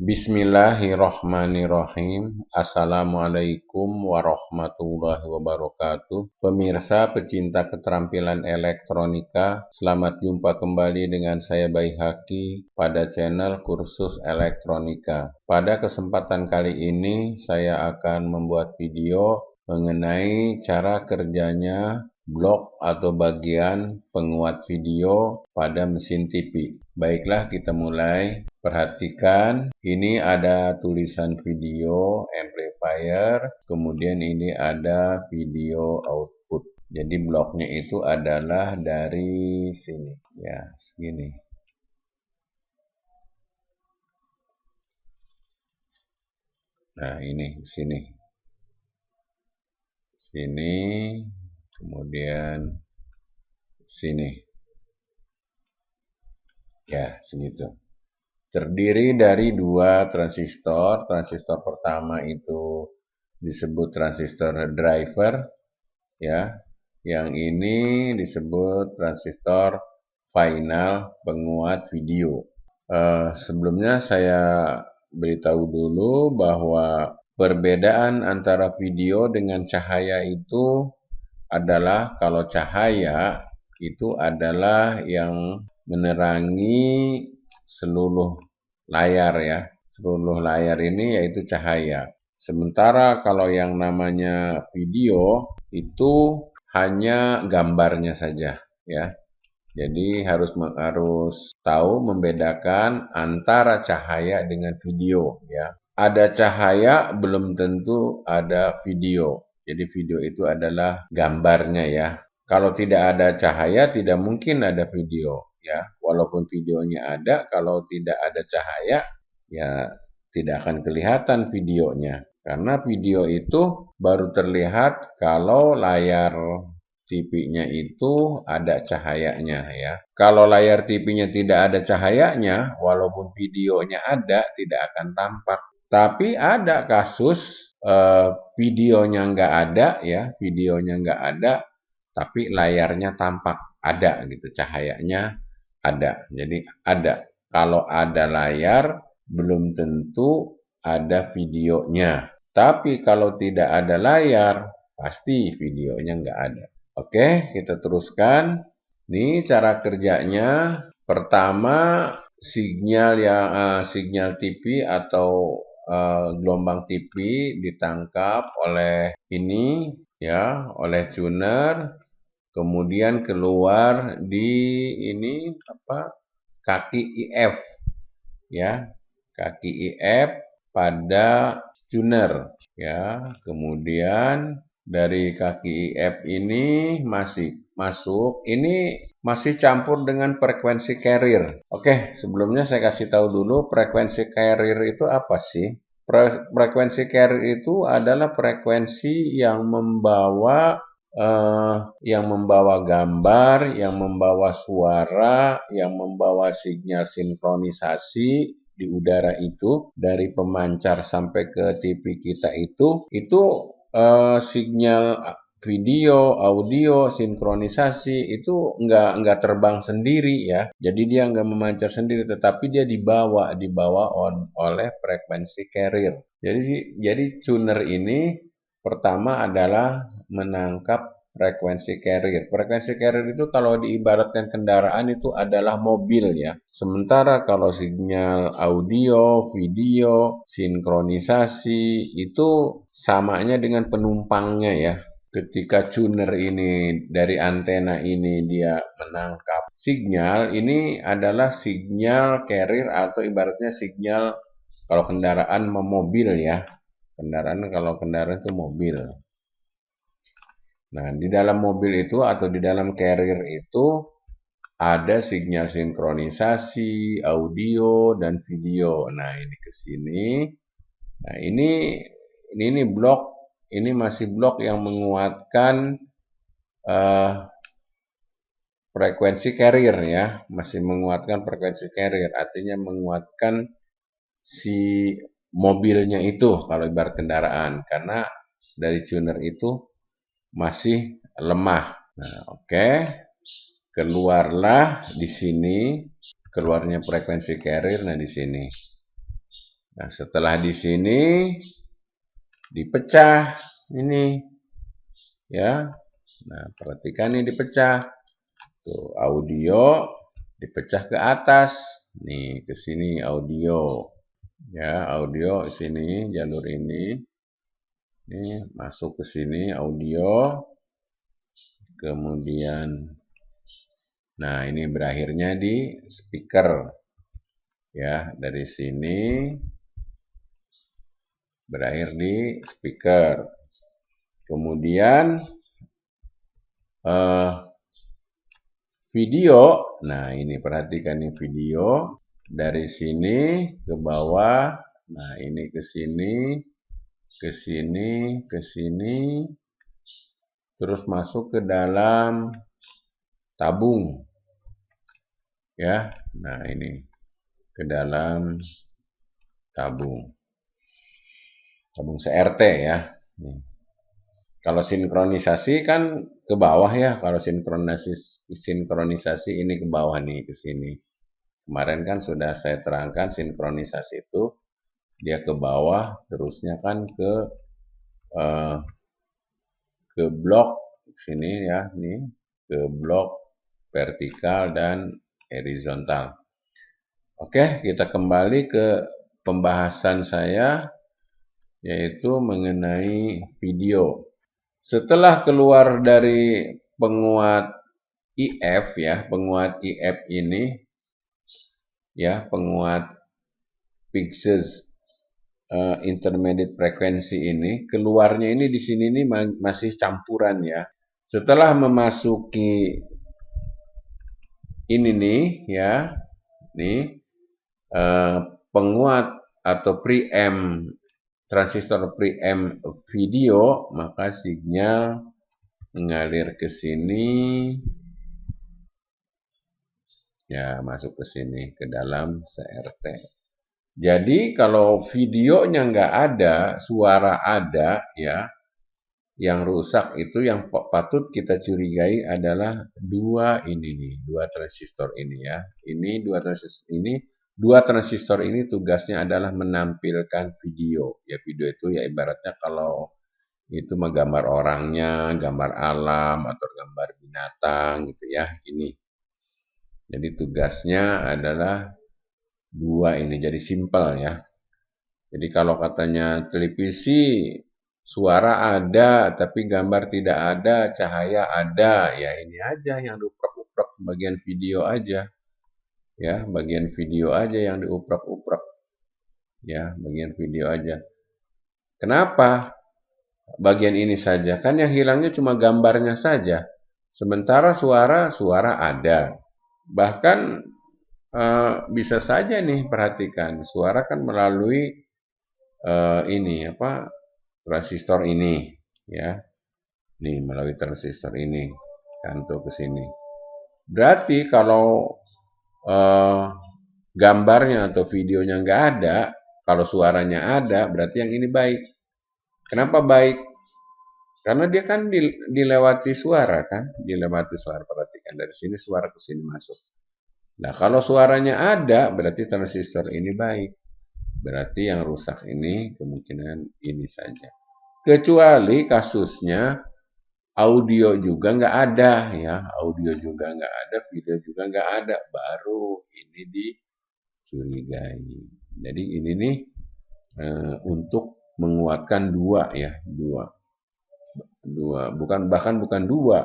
Bismillahirrohmanirrohim. Assalamualaikum warahmatullahi wabarakatuh. Pemirsa pecinta keterampilan elektronika, selamat jumpa kembali dengan saya Baihaqi pada channel kursus elektronika. Pada kesempatan kali ini saya akan membuat video mengenai cara kerjanya blok atau bagian penguat video pada mesin TV. Baiklah, kita mulai. Perhatikan, ini ada tulisan video amplifier, kemudian ini ada video output. Jadi bloknya itu adalah dari sini, ya, segini. Nah, ini sini. Sini, kemudian sini. Ya, segitu. Terdiri dari dua transistor. Transistor pertama itu disebut transistor driver, ya. Yang ini disebut transistor final penguat video. Sebelumnya saya beritahu dulu bahwa perbedaan antara video dengan cahaya itu adalah kalau cahaya itu adalah yang menerangi seluruh layar, ya. Seluruh layar ini yaitu cahaya. Sementara kalau yang namanya video itu hanya gambarnya saja, ya. Jadi harus tahu membedakan antara cahaya dengan video, ya. Ada cahaya belum tentu ada video. Jadi video itu adalah gambarnya, ya. Kalau tidak ada cahaya tidak mungkin ada video, ya. Walaupun videonya ada, kalau tidak ada cahaya ya tidak akan kelihatan videonya. Karena video itu baru terlihat kalau layar TV-nya itu ada cahayanya, ya. Kalau layar TV-nya tidak ada cahayanya, walaupun videonya ada, tidak akan tampak. Tapi ada kasus videonya nggak ada, ya, videonya nggak ada, tapi layarnya tampak ada, gitu, cahayanya ada. Jadi ada. Kalau ada layar, belum tentu ada videonya. Tapi kalau tidak ada layar, pasti videonya nggak ada. Oke, kita teruskan. Ini cara kerjanya. Pertama, sinyal TV atau gelombang TV ditangkap oleh ini, ya, oleh tuner. Kemudian keluar di ini kaki IF, ya, kaki IF pada tuner, ya. Kemudian dari kaki IF ini masih campur dengan frekuensi carrier. Oke, sebelumnya saya kasih tahu dulu frekuensi carrier itu apa sih? Frekuensi carrier itu adalah frekuensi yang membawa gambar, yang membawa suara, yang membawa sinyal sinkronisasi di udara itu dari pemancar sampai ke TV kita itu sinyal video, audio, sinkronisasi itu nggak terbang sendiri, ya. Jadi dia nggak memancar sendiri, tetapi dia dibawa oleh frekuensi carrier. Jadi tuner ini pertama adalah menangkap frekuensi carrier. Frekuensi carrier itu kalau diibaratkan kendaraan itu adalah mobil, ya. Sementara kalau sinyal audio, video, sinkronisasi itu samanya dengan penumpangnya, ya. Ketika tuner ini dari antena ini dia menangkap sinyal, ini adalah sinyal carrier atau ibaratnya sinyal kalau kendaraan mobil, ya. Kalau kendaraan itu mobil. Nah, di dalam mobil itu atau di dalam carrier itu ada sinyal sinkronisasi, audio, dan video. Nah, ini ke sini. Nah, ini blok, ini masih blok yang menguatkan frekuensi carrier, ya. Masih menguatkan frekuensi carrier, artinya menguatkan si mobilnya itu kalau ibarat kendaraan, karena dari tuner itu masih lemah. Nah, oke. Keluarlah di sini, keluarnya frekuensi carrier, nah di sini. Nah, setelah di sini dipecah ini ya. Nah, perhatikan ini dipecah. Tuh, audio dipecah ke atas. Nih, ke sini audio. Ya, audio sini jalur ini. Ini masuk ke sini audio. Kemudian nah, ini berakhirnya di speaker. Ya, dari sini berakhir di speaker. Kemudian video. Nah, ini perhatikan nih video dari sini ke bawah. Nah, ini ke sini, ke sini, ke sini, terus masuk ke dalam tabung. Ya. Nah, ini ke dalam tabung. Tabung CRT ya. Nih. Kalau sinkronisasi kan ke bawah ya. Kalau sinkronisasi ini ke bawah nih, ke sini. Kemarin kan sudah saya terangkan sinkronisasi itu dia ke bawah, terusnya kan ke blok sini ya, nih ke blok vertikal dan horizontal. Oke, kita kembali ke pembahasan saya yaitu mengenai video. Setelah keluar dari penguat IF ya, penguat IF ini ya, penguat fixed intermediate frekuensi ini, keluarnya ini di sini ini masih campuran ya. Setelah memasuki ini nih ya, nih penguat atau preamp transistor preamp video, maka sinyal mengalir ke sini ya, masuk ke sini ke dalam CRT. Jadi kalau videonya nggak ada, suara ada ya, yang rusak itu yang patut kita curigai adalah dua ini nih, dua transistor ini ya. Ini dua transistor ini tugasnya adalah menampilkan video. Ya video itu ya ibaratnya kalau itu mah gambar orangnya, gambar alam atau gambar binatang gitu ya. Ini. Jadi tugasnya adalah dua ini, jadi simpel ya. Jadi kalau katanya televisi suara ada tapi gambar tidak ada, cahaya ada, ya ini aja yang diuprek-uprek bagian video aja. Ya, bagian video aja yang diuprek-uprek. Ya, bagian video aja. Kenapa? Bagian ini saja, kan yang hilangnya cuma gambarnya saja. Sementara suara ada. Bahkan bisa saja nih perhatikan, suara kan melalui ini apa transistor ini ya. Nih melalui transistor ini kan tuh ke sini. Berarti kalau gambarnya atau videonya nggak ada, kalau suaranya ada, berarti yang ini baik. Kenapa baik? Karena dia kan dilewati suara kan, dilewati suara. Perhatikan dari sini suara ke sini masuk. Nah, kalau suaranya ada, berarti transistor ini baik. Berarti yang rusak ini kemungkinan ini saja. Kecuali kasusnya audio juga nggak ada ya, audio juga nggak ada, video juga nggak ada, baru ini dicurigai. Jadi ini nih untuk menguatkan dua ya, dua, bukan dua,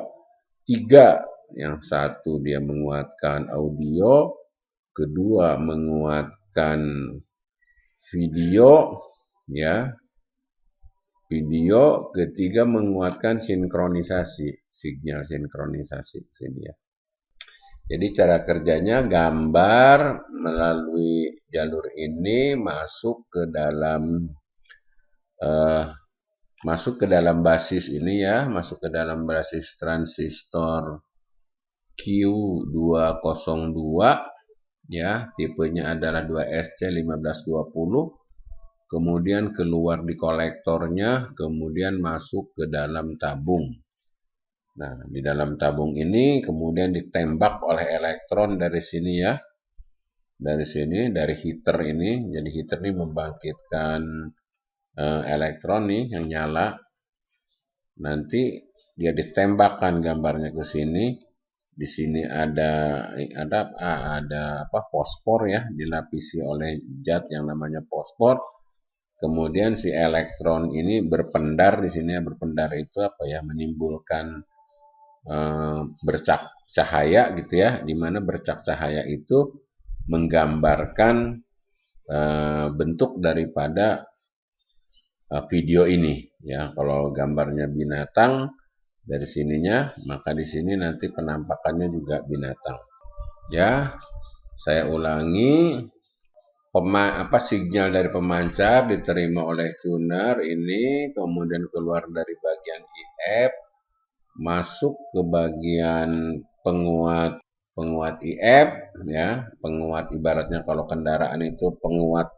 tiga. Yang satu dia menguatkan audio, kedua menguatkan video ya, video, ketiga menguatkan sinkronisasi, sinyal sinkronisasi sini ya. Jadi cara kerjanya gambar melalui jalur ini masuk ke dalam basis ini ya, masuk ke dalam basis transistor Q202 ya, tipenya adalah 2SC1520. Kemudian keluar di kolektornya, kemudian masuk ke dalam tabung. Nah, di dalam tabung ini kemudian ditembak oleh elektron dari sini ya. dari sini, dari heater ini. Jadi heater ini membangkitkan elektron nih yang nyala. Nanti dia ditembakkan gambarnya ke sini. Di sini ada apa, fosfor ya, dilapisi oleh zat yang namanya fosfor. Kemudian si elektron ini berpendar di sini. Berpendar itu apa ya? Menimbulkan bercak cahaya gitu ya, di mana bercak cahaya itu menggambarkan bentuk daripada video ini ya. Kalau gambarnya binatang dari sininya, maka di sini nanti penampakannya juga binatang. Ya, saya ulangi, sinyal dari pemancar diterima oleh tuner ini, kemudian keluar dari bagian IF, masuk ke bagian penguat IF ya, penguat ibaratnya kalau kendaraan itu penguat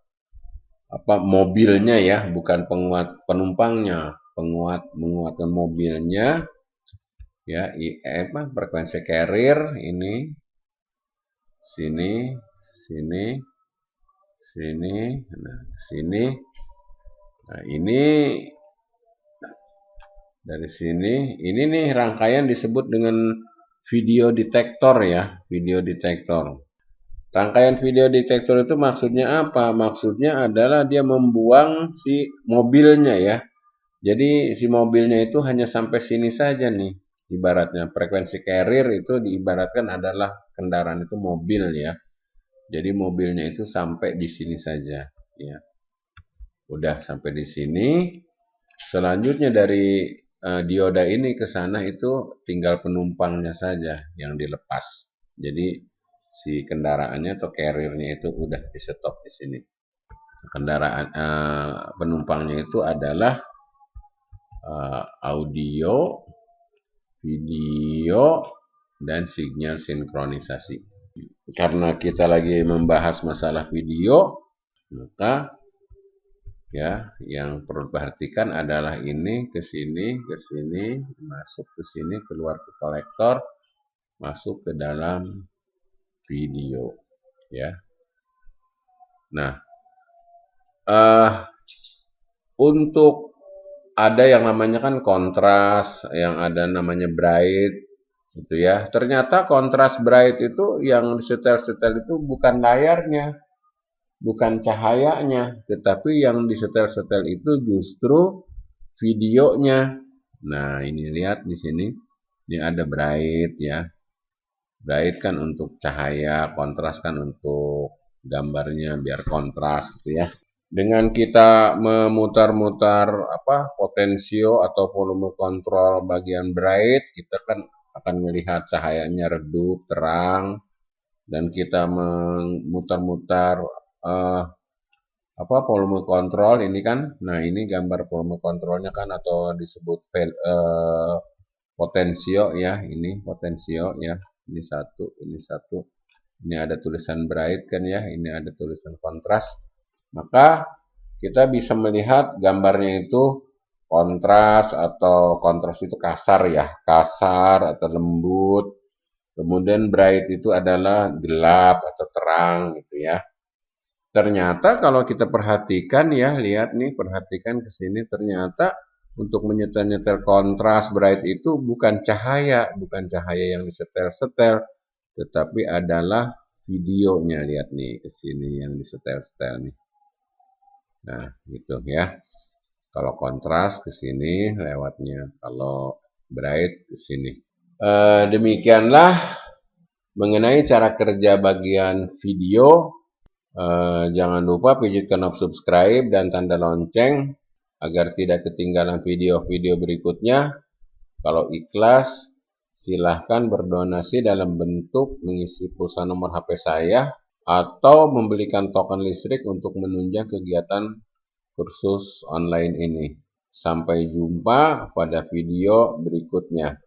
apa, mobilnya ya, bukan penguat penumpangnya, menguatkan mobilnya ya. IF frekuensi carrier ini, sini, sini, sini, nah sini. Nah, ini dari sini, ini nih rangkaian disebut dengan video detektor ya, video detektor. Rangkaian video detektor itu maksudnya apa? Maksudnya adalah dia membuang si mobilnya ya. Jadi si mobilnya itu hanya sampai sini saja nih. Ibaratnya frekuensi carrier itu diibaratkan adalah kendaraan itu mobil ya. Jadi mobilnya itu sampai di sini saja ya. Udah sampai di sini. Selanjutnya dari dioda ini ke sana itu tinggal penumpangnya saja yang dilepas. Jadi si kendaraannya atau carrier-nya itu udah di stop di sini. Kendaraan penumpangnya itu adalah audio, video, dan sinyal sinkronisasi. Karena kita lagi membahas masalah video, maka ya yang perlu perhatikan adalah ini ke sini, masuk ke sini, keluar ke kolektor, masuk ke dalam video ya. Nah, untuk ada yang namanya kan kontras, yang ada namanya bright gitu ya. Ternyata kontras bright itu yang disetel-setel itu bukan layarnya, bukan cahayanya, tetapi yang disetel-setel itu justru videonya. Nah, ini lihat di sini. Ini ada bright ya. Bright kan untuk cahaya, kontras kan untuk gambarnya biar kontras gitu ya. Dengan kita memutar-mutar apa, potensio atau volume kontrol bagian bright, kita kan akan melihat cahayanya redup, terang, dan kita memutar-mutar apa, volume kontrol ini kan. Nah, ini gambar volume kontrolnya kan, atau disebut potensio ya, ini potensio ya. Ini satu, ini satu. Ini ada tulisan bright kan ya, ini ada tulisan kontras. Maka kita bisa melihat gambarnya itu kontras, atau kontras itu kasar ya, kasar atau lembut. Kemudian bright itu adalah gelap atau terang gitu ya. Ternyata kalau kita perhatikan ya, lihat nih, perhatikan ke sini, ternyata untuk menyetel-nyetel kontras bright itu bukan cahaya yang disetel-setel, tetapi adalah videonya. Lihat nih ke sini yang disetel-setel nih. Nah, gitu ya. Kalau kontras ke sini lewatnya, kalau bright ke sini. Demikianlah mengenai cara kerja bagian video. Jangan lupa pijit knob subscribe dan tanda lonceng agar tidak ketinggalan video-video berikutnya. Kalau ikhlas, silahkan berdonasi dalam bentuk mengisi pulsa nomor HP saya atau membelikan token listrik untuk menunjang kegiatan kursus online ini. Sampai jumpa pada video berikutnya.